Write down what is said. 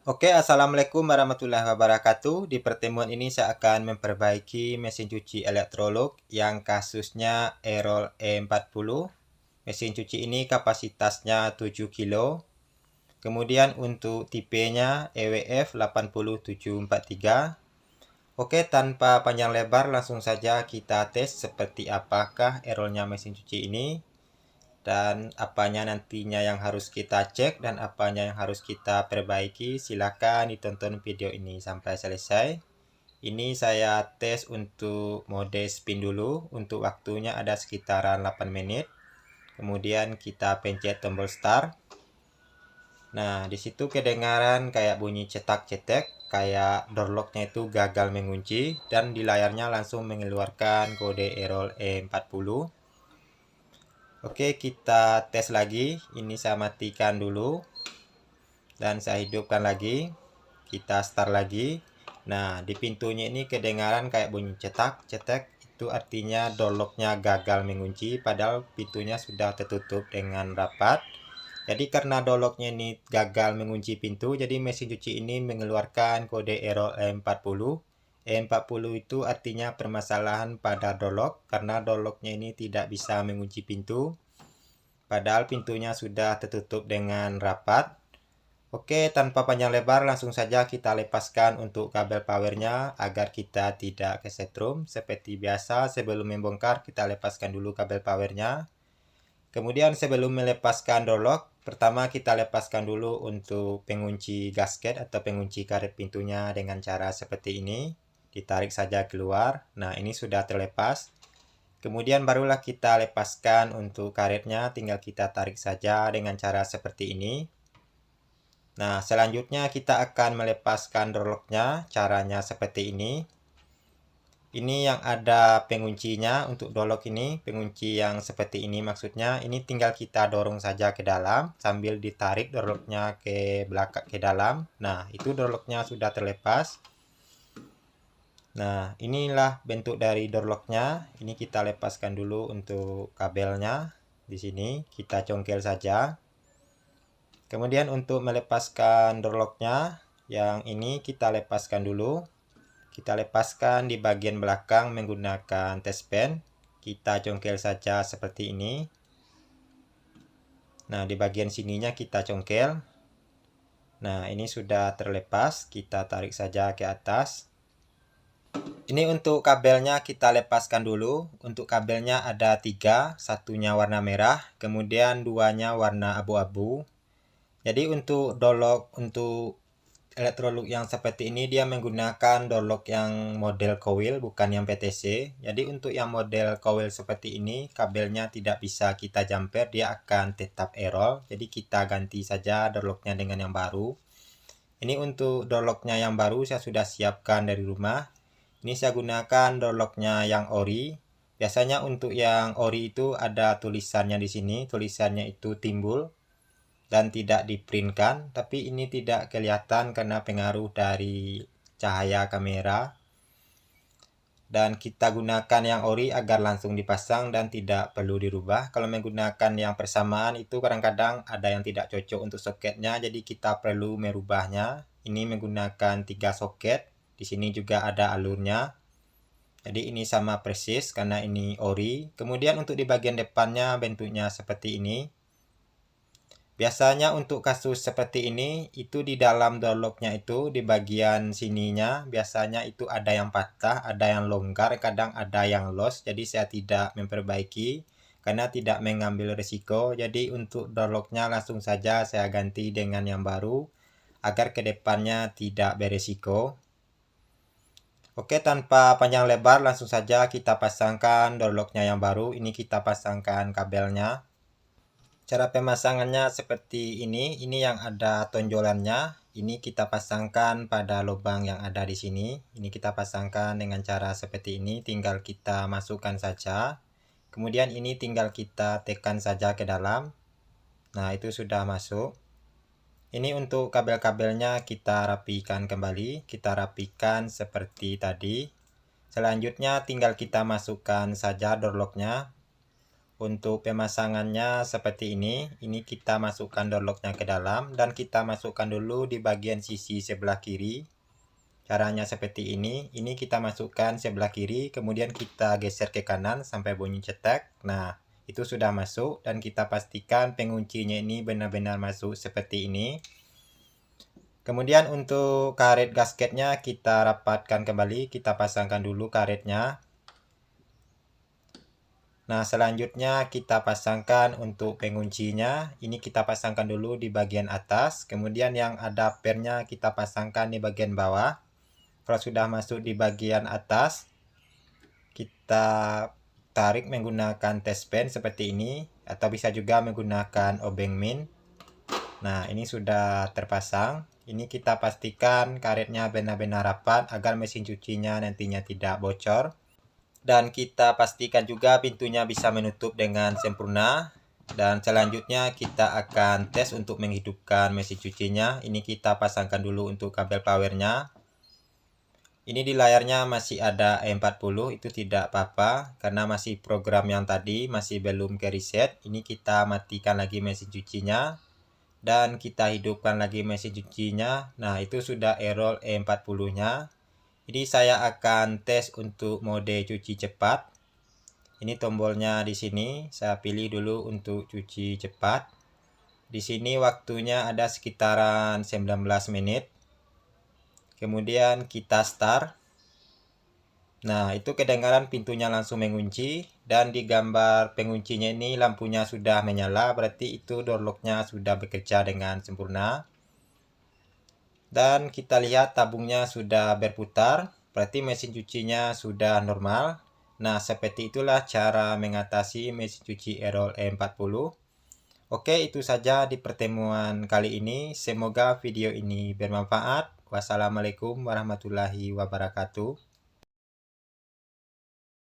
Oke, Assalamualaikum warahmatullahi wabarakatuh. Di pertemuan ini saya akan memperbaiki mesin cuci Electrolux yang kasusnya error E40. Mesin cuci ini kapasitasnya 7 kilo. Kemudian untuk tipenya EWF 80743. Oke, tanpa panjang lebar langsung saja kita tes seperti apakah errornya mesin cuci ini. Dan apanya nantinya yang harus kita cek dan apanya yang harus kita perbaiki, silakan ditonton video ini sampai selesai. Ini saya tes untuk mode spin dulu. Untuk waktunya ada sekitaran 8 menit. Kemudian kita pencet tombol start. Nah, disitu kedengaran kayak bunyi cetak-cetek, kayak door lock-nya itu gagal mengunci, dan di layarnya langsung mengeluarkan kode error E40. Oke, kita tes lagi. Ini saya matikan dulu. Dan saya hidupkan lagi. Kita start lagi. Nah, di pintunya ini kedengaran kayak bunyi cetak-cetek. Itu artinya door lock-nya gagal mengunci. Padahal pintunya sudah tertutup dengan rapat. Jadi karena door lock-nya ini gagal mengunci pintu. Jadi mesin cuci ini mengeluarkan kode error E40. E40 itu artinya permasalahan pada door lock. Karena door lock-nya ini tidak bisa mengunci pintu. Padahal pintunya sudah tertutup dengan rapat. Oke, tanpa panjang lebar langsung saja kita lepaskan untuk kabel powernya agar kita tidak kesetrum. Seperti biasa, sebelum membongkar kita lepaskan dulu kabel powernya. Kemudian sebelum melepaskan door lock, pertama kita lepaskan dulu untuk pengunci gasket atau pengunci karet pintunya dengan cara seperti ini. Ditarik saja keluar. Nah, ini sudah terlepas. Kemudian barulah kita lepaskan untuk karetnya, tinggal kita tarik saja dengan cara seperti ini. Nah, selanjutnya kita akan melepaskan door lock-nya, caranya seperti ini. Ini yang ada penguncinya untuk door lock ini, pengunci yang seperti ini maksudnya. Ini tinggal kita dorong saja ke dalam sambil ditarik door lock-nya ke belakang ke dalam. Nah, itu door lock-nya sudah terlepas. Nah, inilah bentuk dari door lock-nya. Ini kita lepaskan dulu untuk kabelnya. Di sini kita congkel saja. Kemudian untuk melepaskan door lock-nya, yang ini kita lepaskan dulu. Kita lepaskan di bagian belakang menggunakan test pen. Kita congkel saja seperti ini. Nah, di bagian sininya kita congkel. Nah, ini sudah terlepas. Kita tarik saja ke atas. Ini untuk kabelnya kita lepaskan dulu. Untuk kabelnya ada 3, satunya warna merah, kemudian duanya warna abu-abu. Jadi untuk door lock untuk Electrolux yang seperti ini dia menggunakan door lock yang model coil bukan yang PTC. Jadi untuk yang model coil seperti ini kabelnya tidak bisa kita jumper, dia akan tetap error. Jadi kita ganti saja door locknya dengan yang baru. Ini untuk door locknya yang baru saya sudah siapkan dari rumah. Ini saya gunakan door locknya yang ori. Biasanya untuk yang ori itu ada tulisannya di sini. Tulisannya itu timbul dan tidak diprintkan. Tapi ini tidak kelihatan karena pengaruh dari cahaya kamera. Dan kita gunakan yang ori agar langsung dipasang dan tidak perlu dirubah. Kalau menggunakan yang persamaan itu kadang-kadang ada yang tidak cocok untuk soketnya. Jadi kita perlu merubahnya. Ini menggunakan 3 soket. Di sini juga ada alurnya. Jadi ini sama persis karena ini ori. Kemudian untuk di bagian depannya bentuknya seperti ini. Biasanya untuk kasus seperti ini itu di dalam door lock-nya itu di bagian sininya biasanya itu ada yang patah, ada yang longgar, kadang ada yang loss. Jadi saya tidak memperbaiki karena tidak mengambil risiko. Jadi untuk door lock-nya langsung saja saya ganti dengan yang baru agar kedepannya tidak beresiko. Oke, tanpa panjang lebar langsung saja kita pasangkan door lock-nya yang baru. Ini kita pasangkan kabelnya. Cara pemasangannya seperti ini. Ini yang ada tonjolannya. Ini kita pasangkan pada lubang yang ada di sini. Ini kita pasangkan dengan cara seperti ini. Tinggal kita masukkan saja. Kemudian ini tinggal kita tekan saja ke dalam. Nah, itu sudah masuk. Ini untuk kabel-kabelnya kita rapikan kembali. Kita rapikan seperti tadi. Selanjutnya tinggal kita masukkan saja door lock-nya. Untuk pemasangannya seperti ini. Ini kita masukkan door lock-nya ke dalam dan kita masukkan dulu di bagian sisi sebelah kiri. Caranya seperti ini. Ini kita masukkan sebelah kiri, kemudian kita geser ke kanan sampai bunyi cetek. Nah, itu sudah masuk dan kita pastikan penguncinya ini benar-benar masuk seperti ini. Kemudian untuk karet gasketnya kita rapatkan kembali, kita pasangkan dulu karetnya. Nah, selanjutnya kita pasangkan untuk penguncinya. Ini kita pasangkan dulu di bagian atas. Kemudian yang ada pernya kita pasangkan di bagian bawah. Kalau sudah masuk di bagian atas, kita tarik menggunakan test pen seperti ini. Atau bisa juga menggunakan obeng min. Nah, ini sudah terpasang. Ini kita pastikan karetnya benar-benar rapat agar mesin cucinya nantinya tidak bocor. Dan kita pastikan juga pintunya bisa menutup dengan sempurna. Dan selanjutnya kita akan tes untuk menghidupkan mesin cucinya. Ini kita pasangkan dulu untuk kabel powernya. Ini di layarnya masih ada E40, itu tidak apa-apa karena masih program yang tadi masih belum ke reset. Ini kita matikan lagi mesin cucinya dan kita hidupkan lagi mesin cucinya. Nah, itu sudah error E40-nya. Jadi saya akan tes untuk mode cuci cepat. Ini tombolnya di sini. Saya pilih dulu untuk cuci cepat. Di sini waktunya ada sekitaran 19 menit. Kemudian kita start. Nah, itu kedengaran pintunya langsung mengunci. Dan di gambar penguncinya ini lampunya sudah menyala. Berarti itu door lock-nya sudah bekerja dengan sempurna. Dan kita lihat tabungnya sudah berputar, berarti mesin cucinya sudah normal. Nah, seperti itulah cara mengatasi mesin cuci error E40. Oke, itu saja di pertemuan kali ini. Semoga video ini bermanfaat. Wassalamualaikum warahmatullahi wabarakatuh.